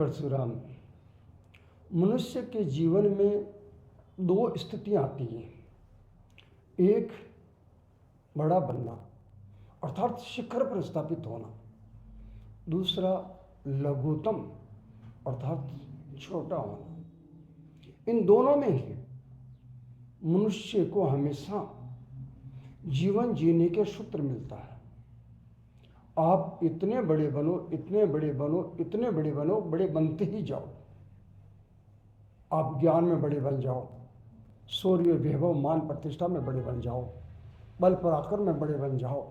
परशुराम, मनुष्य के जीवन में दो स्थितियां आती हैं। एक बड़ा बनना अर्थात शिखर पर स्थापित होना, दूसरा लघुतम अर्थात छोटा होना। इन दोनों में ही मनुष्य को हमेशा जीवन जीने के सूत्र मिलता है। आप इतने बड़े बनो, इतने बड़े बनो, इतने बड़े बनो, बड़े बनते ही जाओ। आप ज्ञान में बड़े बन जाओ, शौर्य वैभव मान प्रतिष्ठा में बड़े बन जाओ, बल पराक्रम में बड़े बन जाओ,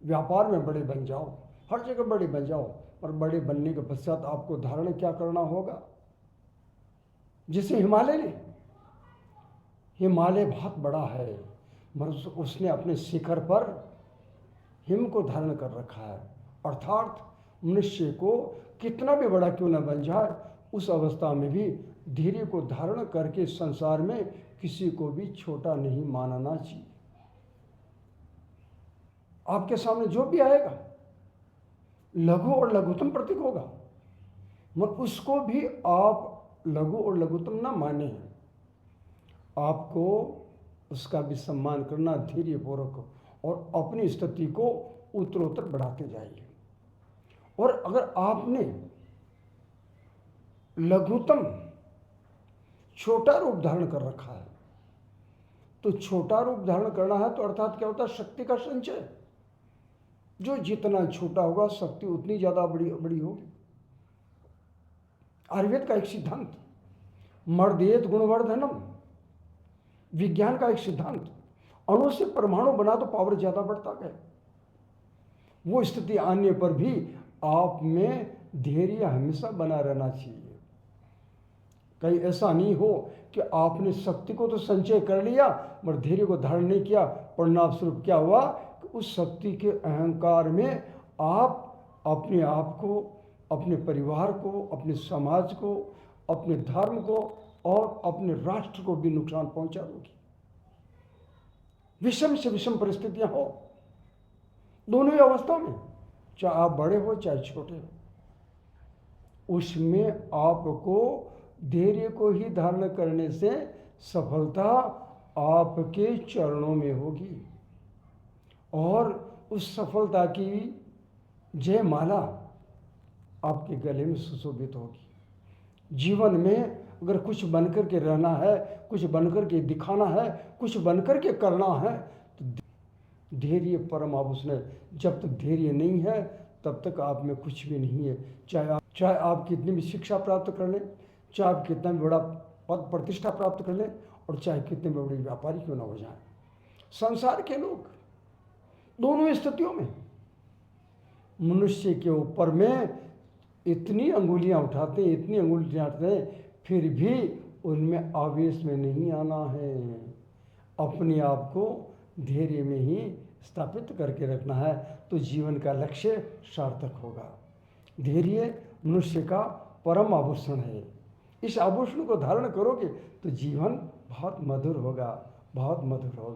व्यापार में बड़े बन जाओ, हर जगह बड़े बन जाओ। और बड़े बनने के पश्चात आपको धारण क्या करना होगा? जिसे हिमालय ने, हिमालय बहुत बड़ा है मगर उसने अपने शिखर पर हिम को धारण कर रखा है। अर्थात मनुष्य को कितना भी बड़ा क्यों न बन जाए, उस अवस्था में भी धैर्य को धारण करके संसार में किसी को भी छोटा नहीं मानना चाहिए। आपके सामने जो भी आएगा लघु और लघुतम प्रतीक होगा, मगर उसको भी आप लघु और लघुतम ना माने। आपको उसका भी सम्मान करना धैर्यपूर्वक और अपनी स्थिति को उत्तरोत्तर बढ़ाते जाइए। और अगर आपने लघुतम छोटा रूप धारण कर रखा है, तो छोटा रूप धारण करना है तो अर्थात क्या होता है? शक्ति का संचय। जो जितना छोटा होगा शक्ति उतनी ज्यादा बड़ी बड़ी होगी। आयुर्वेद का एक सिद्धांत, मर्देत गुणवर्धनम, विज्ञान का एक सिद्धांत, अणु से परमाणु बना तो पावर ज्यादा बढ़ता गया। वो स्थिति आने पर भी आप में धैर्य हमेशा बना रहना चाहिए। कहीं ऐसा नहीं हो कि आपने शक्ति को तो संचय कर लिया मगर धैर्य को धारण नहीं किया। परिणाम स्वरूप क्या हुआ कि उस शक्ति के अहंकार में आप अपने आप को, अपने परिवार को, अपने समाज को, अपने धर्म को और अपने राष्ट्र को भी नुकसान पहुंचा दोगे। विषम से विषम परिस्थितियां हो दोनों ही अवस्था में, चाहे आप बड़े हो चाहे छोटे हो, उसमें आपको धैर्य को ही धारण करने से सफलता आपके चरणों में होगी और उस सफलता की जयमाला आपके गले में सुशोभित होगी। जीवन में अगर कुछ बनकर के रहना है, कुछ बनकर के दिखाना है, कुछ बनकर के करना है, तो धैर्य परम आभूषण है। जब तक धैर्य नहीं है तब तक आप में कुछ भी नहीं है। चाहे आप कितनी भी शिक्षा प्राप्त कर लें, चाहे आप कितना भी बड़ा पद प्रतिष्ठा प्राप्त कर लें और चाहे कितने भी बड़े व्यापारी क्यों ना हो जाए। संसार के लोग दोनों स्थितियों में मनुष्य के ऊपर में इतनी अंगुलियां उठाते हैं, इतनी अंगुलियां उठाते हैं, फिर भी उनमें आवेश में नहीं आना है। अपने आप को धैर्य में ही स्थापित करके रखना है तो जीवन का लक्ष्य सार्थक होगा। धैर्य मनुष्य का परम आभूषण है। इस आभूषण को धारण करोगे तो जीवन बहुत मधुर होगा, बहुत मधुर होगा।